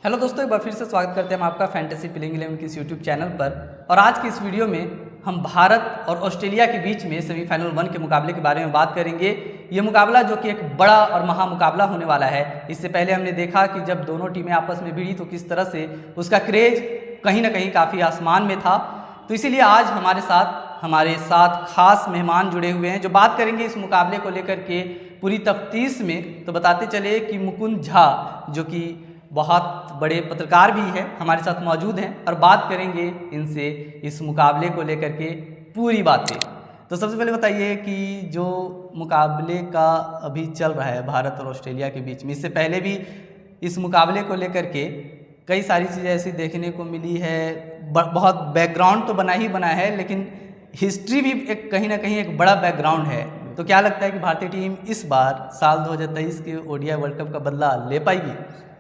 Hello दोस्तों, एक बार फिर से स्वागत करते हैं हम आपका फैंटेसी प्लेइंग 11 की इस यूट्यूब चैनल पर। और आज की इस वीडियो में हम भारत और ऑस्ट्रेलिया के बीच में सेमीफाइनल 1 के मुकाबले के बारे में बात करेंगे। ये मुकाबला जो कि एक बड़ा और महा मुकाबला होने वाला है। इससे पहले हमने देखा कि जब दोनों टीमें आपस में भिड़ी तो किस तरह से उसका क्रेज कहीं ना कहीं काफ़ी आसमान में था। तो इसीलिए आज हमारे साथ खास मेहमान जुड़े हुए हैं जो बात करेंगे इस मुकाबले को लेकर के पूरी तफ्तीश में। तो बताते चले कि मुकुंद झा जो कि बहुत बड़े पत्रकार भी हैं, हमारे साथ मौजूद हैं और बात करेंगे इनसे इस मुकाबले को लेकर के पूरी बातें। तो सबसे पहले बताइए कि जो मुकाबले का अभी चल रहा है भारत और ऑस्ट्रेलिया के बीच में, इससे पहले भी इस मुकाबले को लेकर के कई सारी चीज़ें ऐसी देखने को मिली है। बहुत बैकग्राउंड तो बना ही बना है, लेकिन हिस्ट्री भी एक कहीं ना कहीं एक बड़ा बैकग्राउंड है। तो क्या लगता है कि भारतीय टीम इस बार साल 2023 के ओडीआई वर्ल्ड कप का बदला ले पाएगी?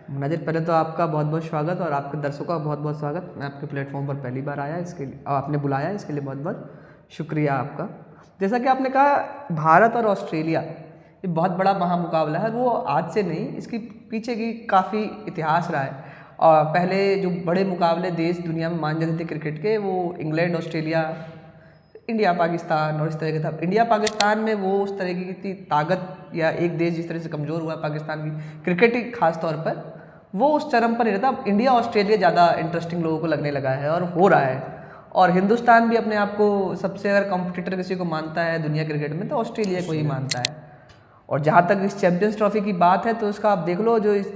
मुनाजिर, पहले तो आपका बहुत बहुत स्वागत और आपके दर्शकों का बहुत बहुत स्वागत। मैं आपके प्लेटफॉर्म पर पहली बार आया, इसके लिए आपने बुलाया, इसके लिए बहुत बहुत शुक्रिया आपका। जैसा कि आपने कहा, भारत और ऑस्ट्रेलिया ये बहुत बड़ा महामुकाबला है। वो आज से नहीं, इसकी पीछे की काफ़ी इतिहास रहा है। और पहले जो बड़े मुकाबले देश दुनिया में मान जाते थे क्रिकेट के, वो इंग्लैंड, ऑस्ट्रेलिया, इंडिया, पाकिस्तान और इस तरह के था। इंडिया पाकिस्तान में वो उस तरह की ताकत या एक देश जिस तरह से कमज़ोर हुआ पाकिस्तान की क्रिकेट ही खास तौर पर, वो उस चरम पर नहीं रहता। इंडिया ऑस्ट्रेलिया ज़्यादा इंटरेस्टिंग लोगों को लगने लगा है और हो रहा है। और हिंदुस्तान भी अपने आप को सबसे अगर कॉम्पिटिटर किसी को मानता है दुनिया क्रिकेट में तो ऑस्ट्रेलिया को ही मानता है। और जहाँ तक इस चैंपियंस ट्रॉफी की बात है तो इसका आप देख लो, जो इस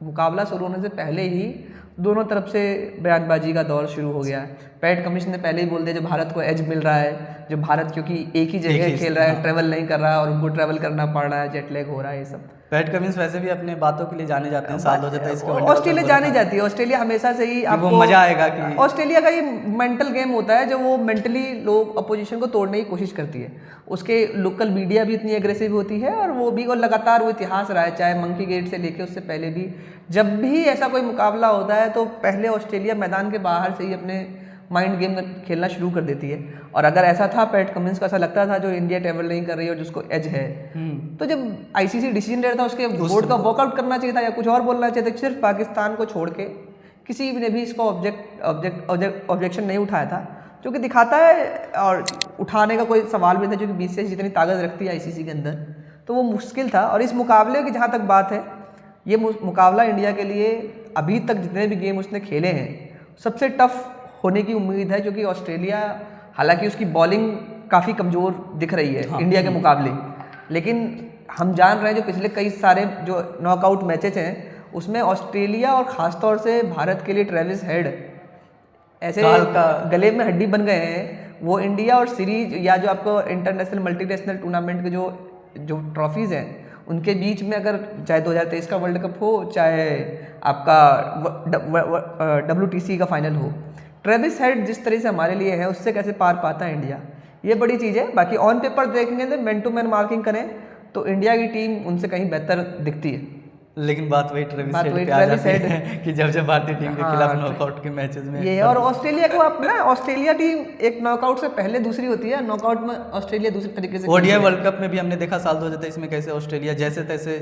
मुकाबला शुरू होने से पहले ही दोनों तरफ से बयानबाजी का दौर शुरू हो गया है। पैट कमिंस ने पहले ही बोल दिया जो भारत को एज मिल रहा है, जो भारत क्योंकि एक ही जगह खेल रहा है, ट्रैवल नहीं कर रहा है और उनको ट्रैवल करना पड़ रहा है, जेट लैग हो रहा है, ये सब। पैट कमिंस वैसे भी अपने बातों के लिए जाने जाते हैं। साल 2023 के ऑस्ट्रेलिया जानी जाती है। ऑस्ट्रेलिया हमेशा से ही आपको मजा आएगा कि ऑस्ट्रेलिया का ये मेंटल गेम होता है, जो वो मेंटली लोग अपोजिशन को तोड़ने की कोशिश करती है। उसके लोकल मीडिया भी इतनी एग्रेसिव होती है और वो भी, और लगातार वो इतिहास रहा है, चाहे मंकी गेट से लेके उससे पहले भी। जब भी ऐसा कोई मुकाबला होता है तो पहले ऑस्ट्रेलिया मैदान के बाहर से ही अपने माइंड गेम खेलना शुरू कर देती है। और अगर ऐसा था, पैट कमिंस को ऐसा लगता था जो इंडिया ट्रैवल नहीं कर रही है और जिसको एज है, तो जब आईसीसी डिसीजन ले रहा था उसके बोर्ड का वॉकआउट करना चाहिए था या कुछ और बोलना चाहिए था। सिर्फ पाकिस्तान को छोड़ के किसी ने भी इसको ऑब्जेक्शन नहीं उठाया था, जो कि दिखाता है, और उठाने का कोई सवाल भी था, जो कि बीसीसीआई जितनी ताकत रखती है आईसीसी के अंदर, तो वो मुश्किल था। और इस मुकाबले की जहाँ तक बात है, ये मुकाबला इंडिया के लिए अभी तक जितने भी गेम उसने खेले हैं सबसे टफ होने की उम्मीद है, क्योंकि ऑस्ट्रेलिया हालांकि उसकी बॉलिंग काफ़ी कमज़ोर दिख रही है इंडिया के मुकाबले, लेकिन हम जान रहे हैं जो पिछले कई सारे जो नॉकआउट मैचेस हैं उसमें ऑस्ट्रेलिया और ख़ास तौर से भारत के लिए ट्रेविस हेड ऐसे गले में हड्डी बन गए हैं। वो इंडिया और सीरीज या जो आपको इंटरनेशनल मल्टीनेशनल टूर्नामेंट के जो ट्रॉफीज़ हैं उनके बीच में, अगर चाहे 2023 का वर्ल्ड कप हो, चाहे आपका WTC का फाइनल हो, ट्रेविस हेड जिस तरह से हमारे लिए है उससे कैसे पार पाता है इंडिया, ये बड़ी चीज़ है। बाकी ऑन पेपर देखेंगे तो मैन टू मैन मार्किंग करें तो इंडिया की टीम उनसे कहीं बेहतर दिखती है। लेकिन बात वही ट्रेविस हेड है कि जब भारतीय टीम के खिलाफ नॉकआउट के मैचेस में ये, और ऑस्ट्रेलिया को आप ना, ऑस्ट्रेलिया टीम एक नॉकआउट से पहले दूसरी होती है, नॉकआउट में ऑस्ट्रेलिया दूसरी तरीके से। ओडीआई वर्ल्ड कप में भी हमने देखा साल 2023 में कैसे ऑस्ट्रेलिया जैसे तैसे,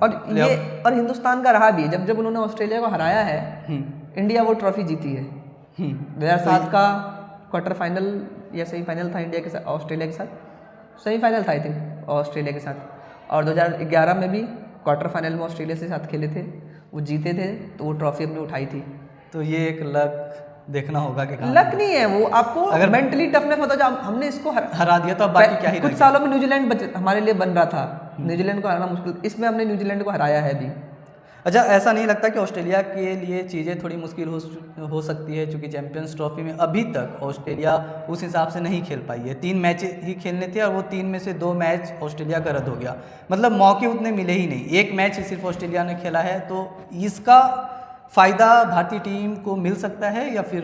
और हिंदुस्तान का रहा भी, जब उन्होंने ऑस्ट्रेलिया को हराया है इंडिया वो ट्रॉफी जीती है। 2007 का क्वार्टर फाइनल या सेमीफाइनल था इंडिया के साथ, ऑस्ट्रेलिया के साथ सेमीफाइनल था आई थिंक ऑस्ट्रेलिया के साथ। और 2011 में भी क्वार्टर फाइनल में ऑस्ट्रेलिया से साथ खेले थे, वो जीते थे, तो वो ट्रॉफी हमने उठाई थी। तो ये एक लक देखना होगा कि लक नहीं है वो, आपको अगर मेंटली टफनेस होता है। हमने इसको हरा दिया तो बाकी क्या ही। कुछ सालों में न्यूजीलैंड हमारे लिए बन रहा था, न्यूजीलैंड को हराना मुश्किल, इसमें हमने न्यूजीलैंड को हराया है भी। अच्छा, ऐसा नहीं लगता कि ऑस्ट्रेलिया के लिए चीज़ें थोड़ी मुश्किल हो सकती है, क्योंकि चैंपियंस ट्रॉफी में अभी तक ऑस्ट्रेलिया उस हिसाब से नहीं खेल पाई है। 3 मैच ही खेलने थे और वो 3 में से 2 मैच ऑस्ट्रेलिया का रद्द हो गया, मतलब मौके उतने मिले ही नहीं। 1 मैच ही सिर्फ ऑस्ट्रेलिया ने खेला है। तो इसका फ़ायदा भारतीय टीम को मिल सकता है या फिर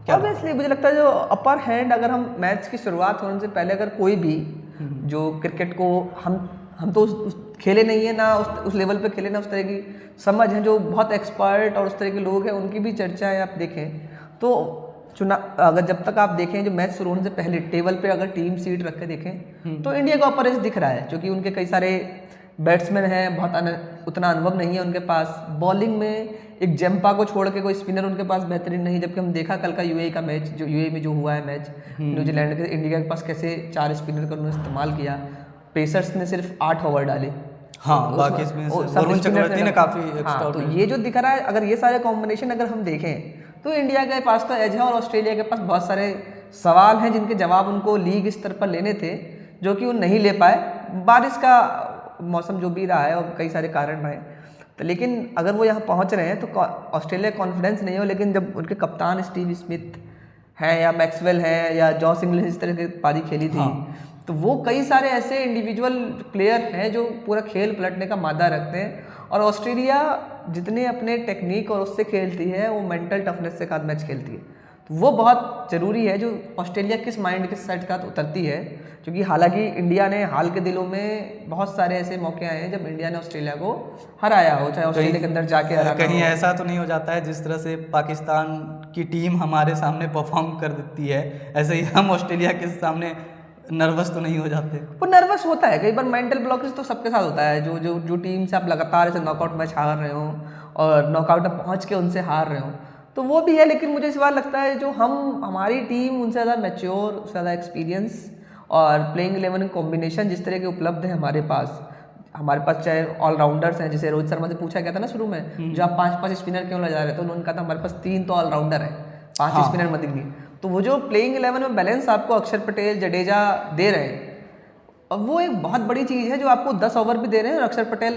क्या? ऑब्वियसली मुझे लगता है जो अपर हैंड, अगर हम मैच की शुरुआत होने से पहले अगर कोई भी जो क्रिकेट को हम तो उस खेले नहीं है ना, उस लेवल पे खेले ना, उस तरह की समझ है, जो बहुत एक्सपर्ट और उस तरह के लोग हैं उनकी भी चर्चाएं आप देखें तो अगर जब तक आप देखें जो मैच शुरू होने से पहले टेबल पे अगर टीम सीट रख के देखें तो इंडिया को अपर एज दिख रहा है, क्योंकि उनके कई सारे बैट्समैन हैं, उतना अनुभव नहीं है उनके पास। बॉलिंग में एक जंपा को छोड़ के कोई स्पिनर उनके पास बेहतरीन नहीं, जबकि हम देखा कल का यूएई का मैच, जो यूएई में जो हुआ है मैच न्यूजीलैंड के इंडिया के पास कैसे 4 स्पिनर का उन्होंने इस्तेमाल किया। पेसर्स ने सिर्फ 8 ओवर डाले। हाँ, बाकी वरुण चक्रवर्ती ने काफी हाँ, तो ये जो दिख रहा है, अगर ये सारे कॉम्बिनेशन अगर हम देखें तो इंडिया के पास तो एज है, और ऑस्ट्रेलिया के पास बहुत सारे सवाल हैं जिनके जवाब उनको लीग स्तर पर लेने थे, जो कि वो नहीं ले पाए। बारिश का मौसम जो भी रहा है और कई सारे कारण रहे, तो लेकिन अगर वो यहाँ पहुँच रहे हैं तो ऑस्ट्रेलिया कॉन्फिडेंस नहीं हो, लेकिन जब उनके कप्तान स्टीव स्मिथ हैं या मैक्सवेल हैं या जॉस इंग्लिश इस तरह की पारी खेली थी, तो वो कई सारे ऐसे इंडिविजुअल प्लेयर हैं जो पूरा खेल पलटने का मादा रखते हैं। और ऑस्ट्रेलिया जितने अपने टेक्निक और उससे खेलती है, वो मेंटल टफनेस के साथ मैच खेलती है। तो वो बहुत ज़रूरी है जो ऑस्ट्रेलिया किस माइंड के सेट के साथ उतरती है, क्योंकि हालांकि इंडिया ने हाल के दिनों में बहुत सारे ऐसे मौके आए हैं जब इंडिया ने ऑस्ट्रेलिया को हराया हो, चाहे ऑस्ट्रेलिया के अंदर जाके हराया कहीं ऐसा तो नहीं हो जाता है जिस तरह से पाकिस्तान की टीम हमारे सामने परफॉर्म कर देती है, ऐसे ही हम ऑस्ट्रेलिया के सामने नर्वस तो नहीं हो जाते? वो नर्वस होता है कई बार, मेंटल ब्लॉकेज तो सबके साथ होता है। जो टीम से आप लगातार ऐसे नॉकआउट मैच हार रहे हो और नॉकआउट में पहुंच के उनसे हार रहे हो, तो वो भी है। लेकिन मुझे इस बार लगता है जो हमारी टीम उनसे ज़्यादा मैच्योर, उससे ज़्यादा एक्सपीरियंस और प्लेइंग 11 कॉम्बिनेशन जिस तरह के उपलब्ध है हमारे पास चाहे ऑलराउंडर्स हैं, जैसे रोहित शर्मा से पूछा गया था ना शुरू में, जो आप 5-5 स्पिनर क्यों ले जा रहे थे, उन्होंने कहा था हमारे पास 3 तो ऑलराउंडर है, 5 स्पिनर मत दिखिए। तो वो जो प्लेइंग 11 में बैलेंस आपको अक्षर पटेल, जडेजा दे रहे हैं, और वो एक बहुत बड़ी चीज़ है जो आपको 10 ओवर भी दे रहे हैं, और अक्षर पटेल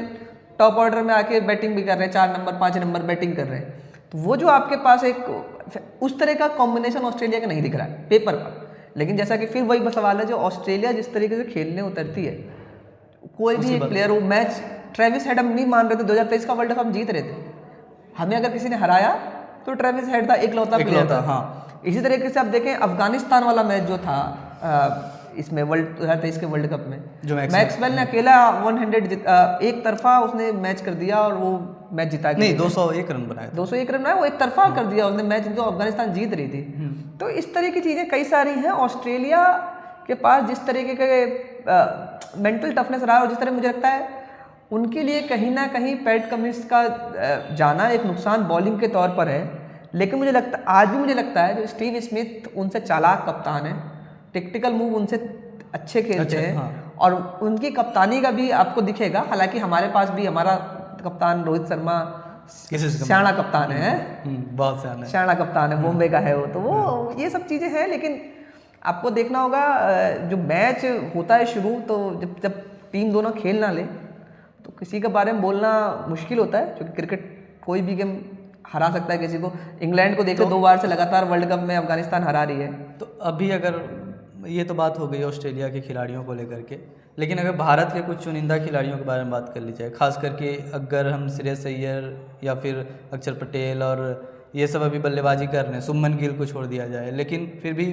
टॉप ऑर्डर में आके बैटिंग भी कर रहे हैं, 4 नंबर 5 नंबर बैटिंग कर रहे हैं। तो वो जो आपके पास एक उस तरह का कॉम्बिनेशन ऑस्ट्रेलिया का नहीं दिख रहा है पेपर पर। लेकिन जैसा कि फिर वही सवाल है, जो ऑस्ट्रेलिया जिस तरीके से खेलने उतरती है, कोई भी एक प्लेयर, वो मैच ट्रेविस हेड हम नहीं मान रहे थे, 2023 का वर्ल्ड कप हम जीत रहे थे, हमें अगर किसी ने हराया तो ट्रेविस हेड था, इकलौता प्लेयर था। हाँ, इसी तरीके से आप देखें अफगानिस्तान वाला मैच जो था इसमें 2023 के वर्ल्ड कप में, जो मैक्सवेल ने अकेला 100 एक तरफा उसने मैच कर दिया और वो मैच जिता नहीं 201 रन बनाए, 201 रन बनाए, वो एक तरफा कर दिया उसने मैच, जो अफगानिस्तान जीत रही थी। तो इस तरह की चीज़ें कई सारी हैं। ऑस्ट्रेलिया के पास जिस तरीके के मेंटल टफनेस रहा है, और जिस तरह मुझे लगता है उनके लिए कहीं ना कहीं पैट कमिंस का जाना एक नुकसान बॉलिंग के तौर पर है। लेकिन आज भी मुझे लगता है जो स्टीव स्मिथ उनसे चालाक कप्तान है, टेक्टिकल मूव उनसे अच्छे खेलते हैं। हाँ। और उनकी कप्तानी का भी आपको दिखेगा। हालांकि हमारे पास भी हमारा कप्तान रोहित शर्मा सियाना कप्तान है, बहुत सियाना कप्तान है, बॉम्बे का है वो। तो वो ये सब चीज़ें हैं। लेकिन आपको देखना होगा जो मैच होता है शुरू, तो जब टीम दोनों खेल ना ले तो किसी के बारे में बोलना मुश्किल होता है, क्योंकि क्रिकेट कोई भी गेम हरा सकता है किसी को। इंग्लैंड को देखो, 2 बार से लगातार वर्ल्ड कप में अफगानिस्तान हरा रही है। तो अभी अगर ये तो बात हो गई ऑस्ट्रेलिया के खिलाड़ियों को लेकर के, लेकिन अगर भारत के कुछ चुनिंदा खिलाड़ियों के बारे में बात कर ली जाए, खास करके अगर हम श्रेयस अय्यर या फिर अक्षर पटेल और ये सब अभी बल्लेबाजी कर रहे हैं, शुभमन गिल को छोड़ दिया जाए, लेकिन फिर भी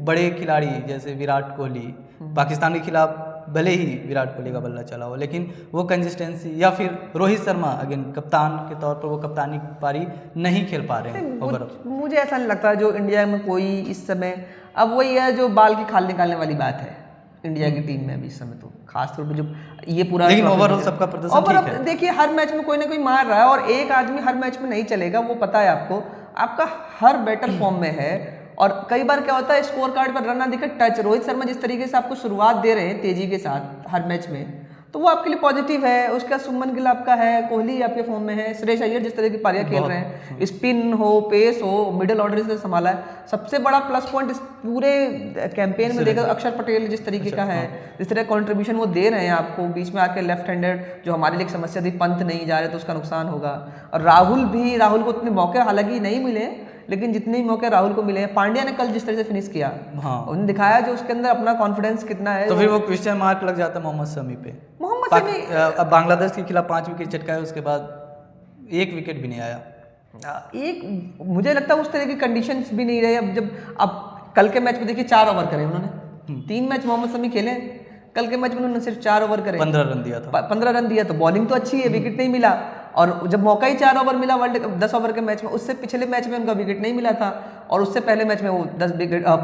बड़े खिलाड़ी जैसे विराट कोहली, पाकिस्तान के खिलाफ भले ही विराट कोहली का बल्ला चला हो, लेकिन वो कंसिस्टेंसी, या फिर रोहित शर्मा अगेन कप्तान के तौर पर वो कप्तानी पारी नहीं खेल पा रहे हैं। मुझे ऐसा नहीं लगता जो इंडिया में कोई इस समय, अब वही है जो बाल की खाल निकालने वाली बात है इंडिया की टीम में अभी इस समय, तो खास तौर पर जो ये पूरा, लेकिन ओवरऑल सबका प्रदर्शन ठीक है। देखिए हर मैच में कोई ना कोई मार रहा है, और एक आदमी हर मैच में नहीं चलेगा, वो पता है आपको। आपका हर बैटर फॉर्म में है, और कई बार क्या होता है स्कोर कार्ड पर रन ना दिखे, टच। रोहित शर्मा जिस तरीके से आपको शुरुआत दे रहे हैं तेजी के साथ हर मैच में, तो वो आपके लिए पॉजिटिव है। उसके बाद शुभमन गिल आपका है, कोहली आपके फॉर्म में है, श्रेयस अय्यर जिस तरह की पारियां खेल रहे हैं, स्पिन हो, पेस हो, मिडिल ऑर्डर से संभाला है। सबसे बड़ा प्लस पॉइंट इस पूरे कैंपेन में देखा अक्षर पटेल जिस तरीके का है, जिस तरह कंट्रीब्यूशन वो दे रहे हैं आपको। बीच में आके लेफ्ट हैंडेड जो हमारे लिए एक समस्या थी, पंत नहीं जा रहे तो उसका नुकसान होगा। और राहुल को उतने मौके हालांकि नहीं मिले, लेकिन जितने मौके राहुल को मिले हैं। पांड्या ने कल जिस तरह से फिनिश किया, उन्होंने दिखाया जो उसके अंदर अपना कॉन्फिडेंस कितना है। तो फिर वो क्वेश्चन मार्क लग जाता है मोहम्मद शमी पे। अब बांग्लादेश के खिलाफ 5 विकेट चटकाए, उसके बाद 1 विकेट भी नहीं आया। मुझे लगता है उस तरह की कंडीशंस भी नहीं रहे। अब कल के मैच में देखिए 4 ओवर करे उन्होंने, 3 मैच मोहम्मद शमी खेले, कल के मैच में उन्होंने सिर्फ 4 ओवर करे, 15 रन दिया था। 15 रन दिया, तो बॉलिंग तो अच्छी है, विकेट नहीं मिला। और जब मौका ही 4 ओवर मिला वर्ल्ड कप 10 ओवर के मैच में, उससे पिछले मैच में उनका विकेट नहीं मिला था, और उससे पहले मैच में वो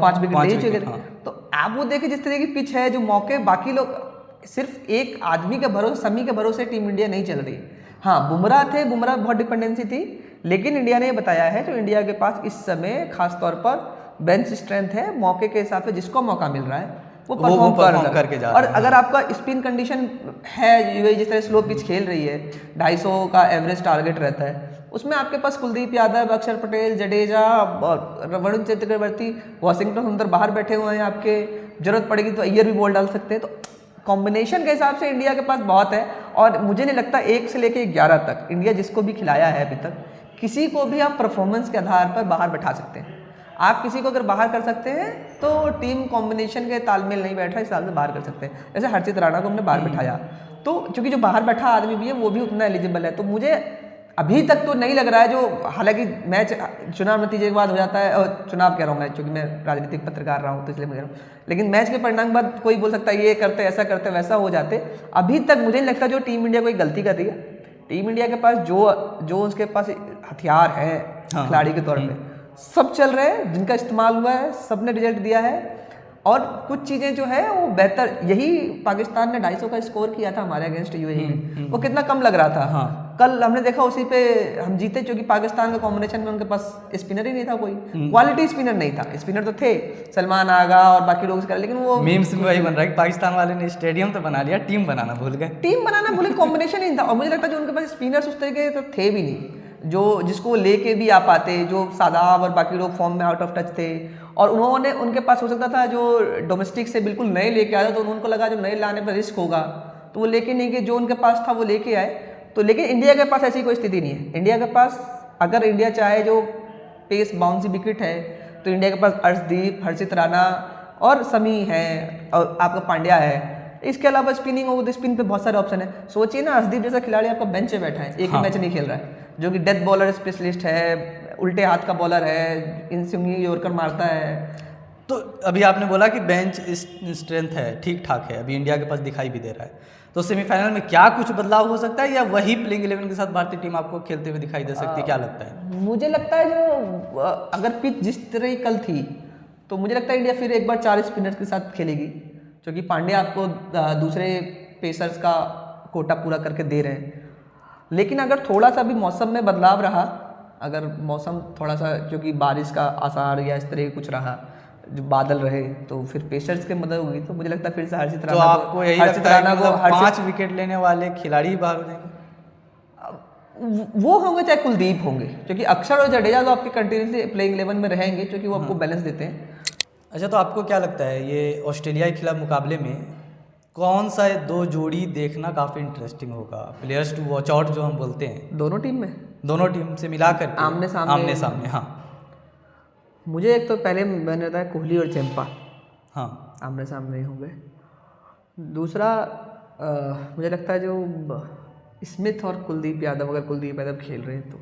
5 विकेट ले चुके थे। तो आप वो देखिए जिस तरह की पिच है, जो मौके बाकी लोग सिर्फ एक आदमी के भरोसे, शमी के भरोसे टीम इंडिया नहीं चल रही। हाँ, बुमराह थे, बुमराह बहुत डिपेंडेंसी थी, लेकिन इंडिया ने ये बताया है जो इंडिया के पास इस समय खास तौर पर बेंच स्ट्रेंथ है, मौके के हिसाब से जिसको मौका मिल रहा है वो परफॉर्म करके जा रहा और है। अगर आपका स्पिन कंडीशन है, यूएई जिस तरह स्लो पिच खेल रही है, 250 का एवरेज टारगेट रहता है, उसमें आपके पास कुलदीप यादव, अक्षर पटेल, जडेजा और वरुण चक्रवर्ती, वाशिंगटन सुंदर बाहर बैठे हुए हैं आपके, जरूरत पड़ेगी तो अय्यर भी बॉल डाल सकते हैं। तो कॉम्बिनेशन के हिसाब से इंडिया के पास बहुत है और मुझे नहीं लगता 1 से लेकर 11 तक इंडिया जिसको भी खिलाया है अभी तक, किसी को भी आप परफॉर्मेंस के आधार पर बाहर बैठा सकते हैं। आप किसी को अगर बाहर कर सकते हैं तो टीम कॉम्बिनेशन के तालमेल नहीं बैठ रहा, इस हिसाब से बाहर कर सकते हैं। जैसे हर्षित राणा को हमने बाहर बैठाया, तो क्योंकि जो बाहर बैठा आदमी भी है वो भी उतना एलिजिबल है, तो मुझे अभी तक तो नहीं लग रहा है जो, हालांकि मैच चुनाव नतीजे के बाद हो जाता है, और चुनाव कह रहा हूँ मैं क्योंकि मैं राजनीतिक पत्रकार रहा हूँ तो इसलिए मैं कह रहा हूँ, लेकिन मैच के परिणाम के बाद कोई बोल सकता है ये करते, ऐसा करते, वैसा हो जाते। अभी तक मुझे नहीं लगता जो टीम इंडिया कोई गलती कर रही है। टीम इंडिया के पास जो उसके पास हथियार है खिलाड़ी के तौर पे सब चल रहे हैं, जिनका इस्तेमाल हुआ है सब ने रिजल्ट दिया है, और कुछ चीज़ें जो है वो बेहतर, यही पाकिस्तान ने 250 का स्कोर किया था हमारे अगेंस्ट यूएई में, वो कितना कम लग रहा था। हाँ। कल हमने देखा उसी पे हम जीते क्योंकि पाकिस्तान के कॉम्बिनेशन में उनके पास स्पिनर ही नहीं था, कोई क्वालिटी स्पिनर नहीं था। स्पिनर तो थे, सलमान आगा और बाकी लोग, लेकिन वो मीम्स में वही बन रहा है कि पाकिस्तान वाले ने स्टेडियम तो बना लिया, टीम बनाना भूल गए। टीम बनाना भूले, कॉम्बिनेशन ही नहीं था। और मुझे लगता है जो उनके पास स्पिनर्स उस तरीके तो थे भी नहीं, जो जिसको लेके भी आ पाते, जो सादाब और बाकी लोग फॉर्म में आउट ऑफ टच थे, और उन्होंने, उनके पास हो सकता था जो डोमेस्टिक से बिल्कुल नए लेके आया, तो उनको लगा जो नए लाने पर रिस्क होगा तो वो लेके नहीं गए, जो उनके पास था वो लेके आए। तो लेकिन इंडिया के पास ऐसी कोई स्थिति नहीं है। इंडिया के पास अगर इंडिया चाहे जो पेस बाउंसी विकेट है तो इंडिया के पास अर्शदीप, हर्षित राणा और शमी है, और आपका पांड्या है। इसके अलावा स्पिनिंग हो तो स्पिन पे बहुत सारे ऑप्शन है। सोचिए ना, अर्शदीप जैसा खिलाड़ी आपका बेंच पे बैठा है, एक ही मैच नहीं खेल रहा है, जो कि डेथ बॉलर स्पेशलिस्ट है, उल्टे हाथ का बॉलर है, इन स्विंगी यॉर्कर मारता है। तो अभी आपने बोला कि बेंच स्ट्रेंथ है, ठीक ठाक है, अभी इंडिया के पास दिखाई भी दे रहा है, तो सेमीफाइनल में क्या कुछ बदलाव हो सकता है, या वही प्लेइंग 11 के साथ भारतीय टीम आपको खेलते हुए दिखाई दे सकती है, क्या लगता है? मुझे लगता है जो अगर पिच जिस तरह की कल थी तो मुझे लगता है इंडिया फिर एक बार 4 स्पिनर्स के साथ खेलेगी, क्योंकि पांड्या आपको दूसरे पेसर्स का कोटा पूरा करके दे रहे हैं। लेकिन अगर थोड़ा सा भी मौसम में बदलाव रहा, अगर मौसम थोड़ा सा क्योंकि बारिश का आसार या इस तरह कुछ रहा, जो बादल रहे, तो फिर पेसर्स की मदद होगी, तो मुझे लगता है फिर से हर्षित राणा तो आपको यही लगता है कि मतलब 5 विकेट लेने वाले खिलाड़ी ही बाहर हो जाएंगे? वो होंगे चाहे कुलदीप होंगे, क्योंकि अक्षर और जडेजा तो आपके कंटिन्यूसली प्लेइंग 11 में रहेंगे, क्योंकि वो आपको बैलेंस देते हैं। अच्छा, तो आपको क्या लगता है ये ऑस्ट्रेलिया के खिलाफ मुकाबले में कौन सा 2 जोड़ी देखना काफ़ी इंटरेस्टिंग होगा, प्लेयर्स टू वॉच आउट जो हम बोलते हैं, दोनों टीम में, दोनों टीम से मिलाकर आमने सामने? हाँ, मुझे एक तो पहले मैंने बताया कोहली और चैम्पा, हाँ, आमने सामने ही होंगे। दूसरा मुझे लगता है जो स्मिथ और कुलदीप यादव, अगर कुलदीप यादव खेल रहे हैं तो,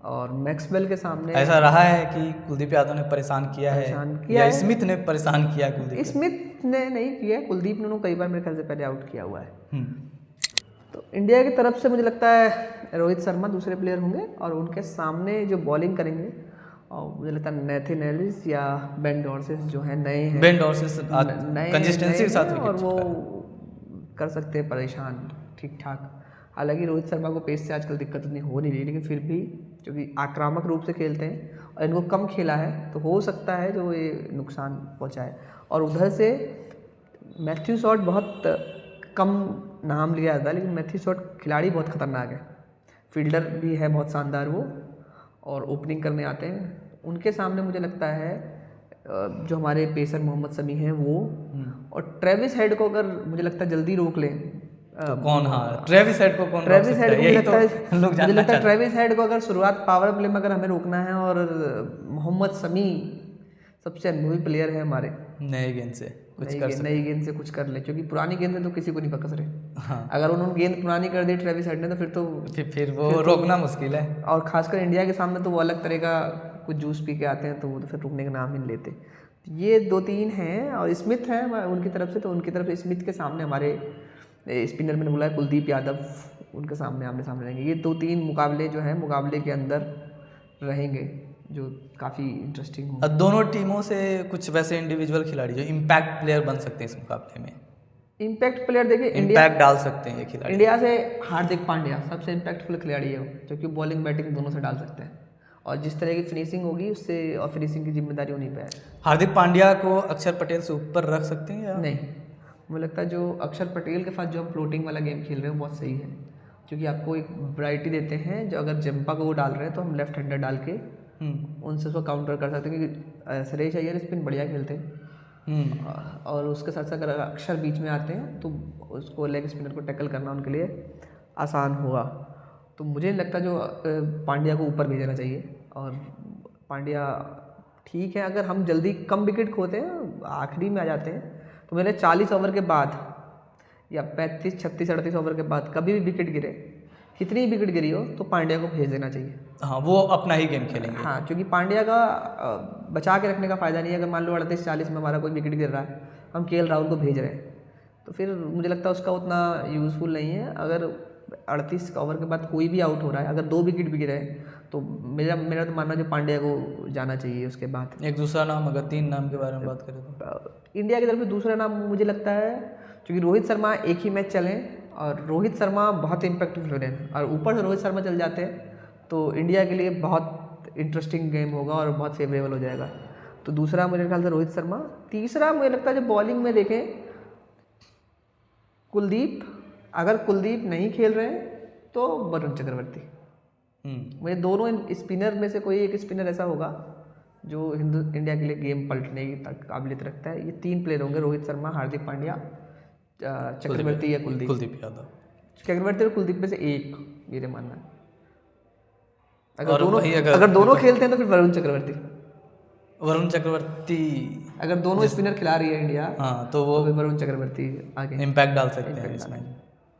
और मैक्सवेल के सामने ऐसा रहा है कि कुलदीप यादव ने परेशान किया है या स्मिथ ने परेशान किया है कुलदीप? स्मिथ ने नहीं किया, कुलदीप ने कई बार मेरे ख्याल से पहले आउट किया हुआ है। तो इंडिया की तरफ से मुझे लगता है रोहित शर्मा दूसरे प्लेयर होंगे, और उनके सामने जो बॉलिंग करेंगे, और मुझे लगता है नेथन एलिस या बेन डॉर्सेस जो है नए हैं, बेन डॉर्सेस कंसिस्टेंसी के साथ विकेट, और वो कर सकते हैं परेशान ठीक ठाक। हालांकि रोहित शर्मा को पेस से आजकल दिक्कत उतनी हो नहीं रही, लेकिन फिर भी क्योंकि आक्रामक रूप से खेलते हैं और इनको कम खेला है, तो हो सकता है जो ये नुकसान पहुंचाए। और उधर से मैथ्यू शॉट बहुत कम नाम लिया जाता है, लेकिन मैथ्यू शॉट खिलाड़ी बहुत खतरनाक है, फील्डर भी है बहुत शानदार वो, और ओपनिंग करने आते हैं। उनके सामने मुझे लगता है जो हमारे पेसर मोहम्मद शमी हैं वो, और ट्रेविस हेड को अगर मुझे लगता है जल्दी रोक लें तो कौन? हाँ, ट्रेविस हेड को कौन? ट्रेविस हेड को मुझे लगता है ट्रेविस हेड को अगर शुरुआत पावर प्ले में अगर हमें रोकना है, और मोहम्मद शमी सबसे अनुभवी प्लेयर है हमारे, नए गेंद से नई गेंद से कुछ कर ले, क्योंकि पुरानी गेंद में तो किसी को नहीं पकड़ रहे। हाँ। अगर उन्होंने गेंद पुरानी कर दी ट्रेविस हेड ने, तो फिर वो रोकना मुश्किल है, और खासकर इंडिया के सामने तो वो अलग तरह का कुछ जूस पी के आते हैं, तो वो तो फिर रुकने का नाम ही नहीं लेते। ये 2-3 हैं, और स्मिथ हैं उनकी तरफ से, तो उनकी तरफ से स्मिथ के सामने हमारे स्पिनर मैंने बोला है कुलदीप यादव, उनके सामने आमने सामने रहेंगे। ये 2-3 मुकाबले जो हैं मुकाबले के अंदर रहेंगे, जो काफ़ी इंटरेस्टिंग होंगे। दोनों टीमों से कुछ वैसे इंडिविजुअल खिलाड़ी जो इम्पैक्ट प्लेयर बन सकते हैं इस मुकाबले में? इम्पैक्ट प्लेयर देखिए इम्पैक्ट डाल सकते हैं ये खिलाड़ी? इंडिया से हार्दिक पांड्या सबसे इम्पैक्टफुल खिलाड़ी है वो, जो कि बॉलिंग बैटिंग दोनों से डाल सकते हैं, और जिस तरह की फिनिशिंग होगी उससे, और फिनिशिंग की जिम्मेदारी उन्हीं पे है। हार्दिक पांड्या को अक्षर पटेल से ऊपर रख सकते हैं या नहीं, मुझे लगता है जो अक्षर पटेल के साथ जो हम फ्लोटिंग वाला गेम खेल रहे हैं वो बहुत सही है, क्योंकि आपको एक वैरायटी देते हैं। जो अगर जंपा को वो डाल रहे हैं तो हम लेफ्ट हैंडर डाल के उनसे उसको काउंटर कर सकते हैं, क्योंकि श्रेयस अय्यर स्पिन बढ़िया खेलते हैं, और उसके साथ साथ अगर अक्षर बीच में आते हैं तो उसको लेग स्पिनर को टैकल करना उनके लिए आसान होगा। तो मुझे नहीं लगता जो पांड्या को ऊपर भेजना चाहिए। और पांड्या ठीक है, अगर हम जल्दी कम विकेट खोते हैं, आखिरी में आ जाते हैं, तो मेरे 40 ओवर के बाद या 35, 36, 38 ओवर के बाद कभी भी विकेट गिरे, कितनी विकेट गिरी हो, तो पांड्या को भेज देना चाहिए। हाँ, वो अपना ही गेम खेलेंगे। हाँ, क्योंकि पांड्या का बचा के रखने का फ़ायदा नहीं है। अगर मान लो 38-40 में हमारा कोई विकेट गिर रहा है, हम केएल राहुल को भेज रहे हैं, तो फिर मुझे लगता है उसका उतना यूज़फुल नहीं है। अगर 38 ओवर के बाद कोई भी आउट हो रहा है, अगर 2 विकेट भी गिरे हैं, तो मेरा तो मानना जो पांड्या को जाना चाहिए उसके बाद। एक दूसरा नाम, अगर 3 नाम के बारे में बात करें तो इंडिया की तरफ से दूसरा नाम मुझे लगता है, क्योंकि रोहित शर्मा एक ही मैच चले, और रोहित शर्मा बहुत इम्पैक्टफुल प्लेयर हैं, और ऊपर से रोहित शर्मा चल जाते हैं तो इंडिया के लिए बहुत इंटरेस्टिंग गेम होगा और बहुत फेवरेबल हो जाएगा। तो दूसरा मेरे ख्याल से रोहित शर्मा। तीसरा मुझे लगता है जब बॉलिंग में देखें, कुलदीप, अगर कुलदीप नहीं खेल रहे हैं तो वरुण चक्रवर्ती। मुझे दोनों स्पिनर में से कोई एक स्पिनर ऐसा होगा जो इंडिया के लिए गेम पलटने की काबिलियत रखता है। ये 3 प्लेयर होंगे, रोहित शर्मा, हार्दिक पांड्या, चक्रवर्ती या कुलदीप यादव। चक्रवर्ती और कुलदीप में से एक मेरे मानना है। अगर अगर दोनों खेलते हैं तो फिर वरुण चक्रवर्ती। अगर दोनों स्पिनर खिला रही है इंडिया, हाँ, तो वो वरुण चक्रवर्ती आगे इम्पैक्ट डाल सकते हैं इसमें।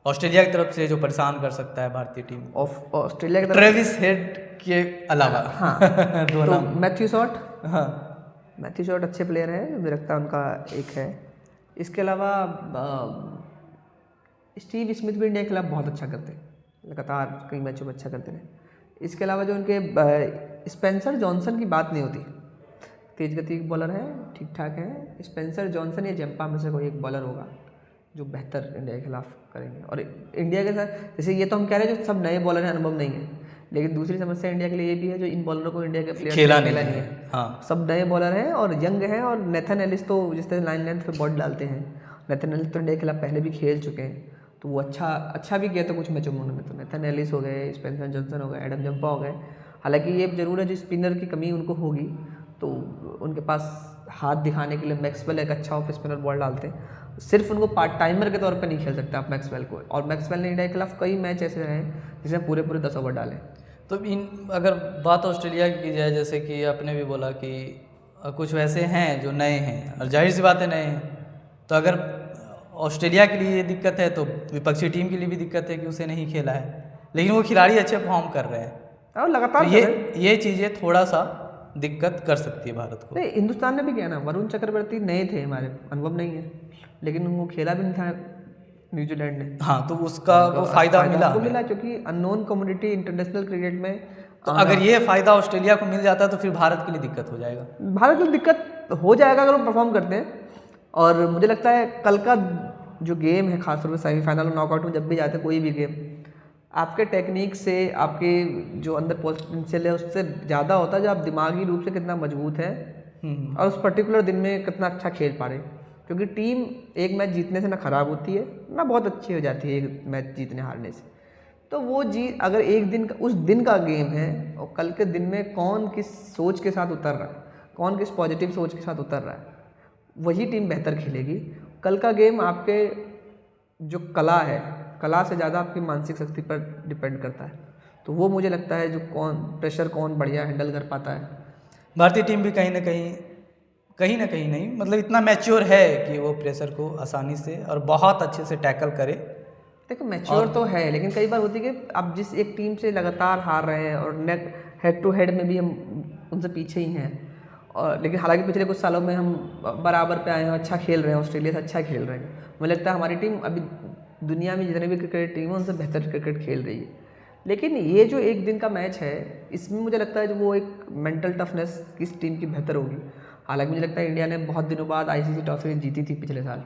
ऑस्ट्रेलिया की तरफ से जो परेशान कर सकता है भारतीय टीम, ऑस्ट्रेलिया की तरफ ट्रेविस हेड के अलावा हाँ तो मैथ्यू शॉट। हाँ, मैथ्यू शॉट अच्छे प्लेयर हैं, मुझे लगता है उनका एक है। इसके अलावा स्टीव स्मिथ भी इंडिया के खिलाफ बहुत अच्छा करते हैं, लगातार कई मैचों में अच्छा करते हैं। इसके अलावा जो उनके स्पेंसर जॉनसन की बात नहीं होती, तेज गति बॉलर है, ठीक ठाक है। स्पेंसर जॉनसन या जंपा में से कोई एक बॉलर होगा जो बेहतर इंडिया के खिलाफ करेंगे। और इंडिया के साथ, जैसे ये तो हम कह रहे हैं जो सब नए बॉलर हैं, अनुभव नहीं है, लेकिन दूसरी समस्या इंडिया के लिए ये भी है जो इन बॉलरों को इंडिया के प्लेयर खेला नहीं है। हाँ, सब नए बॉलर हैं और यंग हैं। और नेथन एलिस तो जिस तरह लाइन लेंथ पे बॉल डालते हैं, नेथन एलिस तो इंडिया के खिलाफ पहले भी खेल चुके हैं, तो वो अच्छा भी किया था कुछ मैचों में उन्होंने। तो नेथन एलिस हो गए, स्पेंसर जॉनसन हो गए, एडम जंपा हो गए। हालांकि ये जरूर है जो स्पिनर की कमी उनको होगी, तो उनके पास हाथ दिखाने के लिए मैक्सवेल एक अच्छा ऑफ स्पिनर बॉल डालते हैं। सिर्फ उनको पार्ट टाइमर के तौर पर नहीं खेल सकते आप मैक्सवेल को, और मैक्सवेल ने इंडिया के खिलाफ कई मैच ऐसे रहे जिसमें पूरे 10 ओवर डाले। तो अगर बात ऑस्ट्रेलिया की जाए, जैसे कि आपने भी बोला कि कुछ वैसे हैं जो नए हैं, और जाहिर सी बात है नए हैं, तो अगर ऑस्ट्रेलिया के लिए ये दिक्कत है तो विपक्षी टीम के लिए भी दिक्कत है कि उसे नहीं खेला है, लेकिन वो खिलाड़ी अच्छे परफॉर्म कर रहे हैं, और लगातार तो ये चीज़ें थोड़ा सा दिक्कत कर सकती है भारत को। नहीं, हिंदुस्तान ने भी किया ना। वरुण चक्रवर्ती नए थे, हमारे अनुभव नहीं है, लेकिन वो खेला भी नहीं था न्यूजीलैंड ने। हाँ, तो उसका वो फायदा मिला क्योंकि अननोन कम्युनिटी इंटरनेशनल क्रिकेट में। तो अगर ये फायदा ऑस्ट्रेलिया को मिल जाता है तो फिर भारत के लिए दिक्कत हो जाएगा। भारत के लिए दिक्कत हो जाएगा अगर वो परफॉर्म करते हैं। और मुझे लगता है कल का जो गेम है, खासतौर पर सेमीफाइनल और नॉकआउट में जब भी जाते हैं कोई भी गेम, आपके टेक्निक से, आपके जो अंदर पोटेंशियल है उससे ज़्यादा होता है जो आप दिमागी रूप से कितना मजबूत है और उस पर्टिकुलर दिन में कितना अच्छा खेल पा रहे। क्योंकि टीम एक मैच जीतने से ना ख़राब होती है ना बहुत अच्छी हो जाती है एक मैच जीतने हारने से। तो वो जीत अगर एक दिन का, उस दिन का गेम है, और कल के दिन में कौन किस सोच के साथ उतर रहा है, कौन किस पॉजिटिव सोच के साथ उतर रहा है, वही टीम बेहतर खेलेगी। कल का गेम आपके जो कला से ज़्यादा आपकी मानसिक शक्ति पर डिपेंड करता है। तो वो मुझे लगता है जो प्रेशर कौन बढ़िया हैंडल कर पाता है। भारतीय टीम भी कहीं ना कहीं नहीं, मतलब इतना मैच्योर है कि वो प्रेशर को आसानी से और बहुत अच्छे से टैकल करे। देखो मैच्योर तो है, लेकिन कई बार होती है कि आप जिस एक टीम से लगातार हार रहे हैं और हेड टू हेड में भी हम उनसे पीछे ही हैं, और लेकिन हालांकि पिछले कुछ सालों में हम बराबर पे आए हैं, अच्छा खेल रहे हैं, ऑस्ट्रेलिया से अच्छा खेल रहे हैं। मुझे लगता है हमारी टीम अभी दुनिया में जितने भी क्रिकेट टीम है उनसे बेहतर क्रिकेट खेल रही है। लेकिन ये जो एक दिन का मैच है, इसमें मुझे लगता है जो वो एक मेंटल टफनेस किस टीम की बेहतर होगी। हालांकि मुझे लगता है इंडिया ने बहुत दिनों बाद आईसीसी ट्रॉफी जीती थी पिछले साल,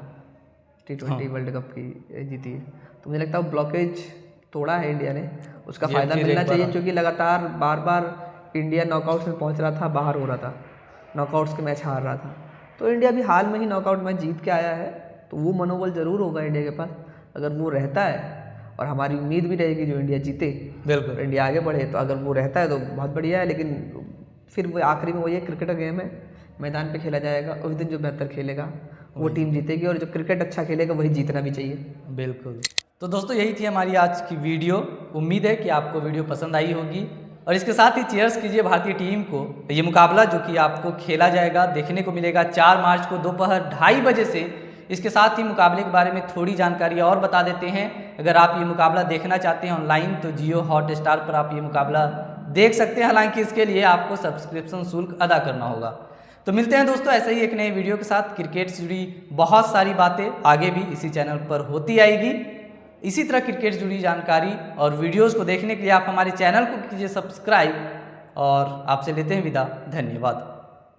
T20 वर्ल्ड कप की जीती है। तो मुझे लगता है वो ब्लॉकेज तोड़ा है इंडिया ने, उसका फ़ायदा मिलना चाहिए, क्योंकि लगातार बार बार इंडिया नॉकआउट्स में पहुंच रहा था, बाहर हो रहा था, नॉकआउट्स के मैच हार रहा था। तो इंडिया भी हाल में ही नॉकआउट मैच जीत के आया है, तो वो मनोबल ज़रूर होगा इंडिया के पास। अगर वो रहता है, और हमारी उम्मीद भी रहेगी जो इंडिया जीते, बिल्कुल इंडिया आगे बढ़े, तो अगर वो रहता है तो बहुत बढ़िया है। लेकिन फिर वो आखिरी में वो ये क्रिकेट का गेम है, मैदान पे खेला जाएगा, उस दिन जो बेहतर खेलेगा वो टीम जीतेगी, और जो क्रिकेट अच्छा खेलेगा वही जीतना भी चाहिए। बिल्कुल। तो दोस्तों यही थी हमारी आज की वीडियो। उम्मीद है कि आपको वीडियो पसंद आई होगी, और इसके साथ ही चीयर्स कीजिए भारतीय टीम को। ये मुकाबला जो कि आपको खेला जाएगा, देखने को मिलेगा 4 मार्च को दोपहर 2:30 बजे से। इसके साथ ही मुकाबले के बारे में थोड़ी जानकारी और बता देते हैं। अगर आप ये मुकाबला देखना चाहते हैं ऑनलाइन, तो जियो हॉटस्टार पर आप ये मुकाबला देख सकते हैं। हालांकि इसके लिए आपको सब्सक्रिप्शन शुल्क अदा करना होगा। तो मिलते हैं दोस्तों ऐसे ही एक नए वीडियो के साथ। क्रिकेट से जुड़ी बहुत सारी बातें आगे भी इसी चैनल पर होती आएगी। इसी तरह क्रिकेट से जुड़ी जानकारी और वीडियोस को देखने के लिए आप हमारे चैनल को कीजिए सब्सक्राइब, और आपसे लेते हैं विदा। धन्यवाद।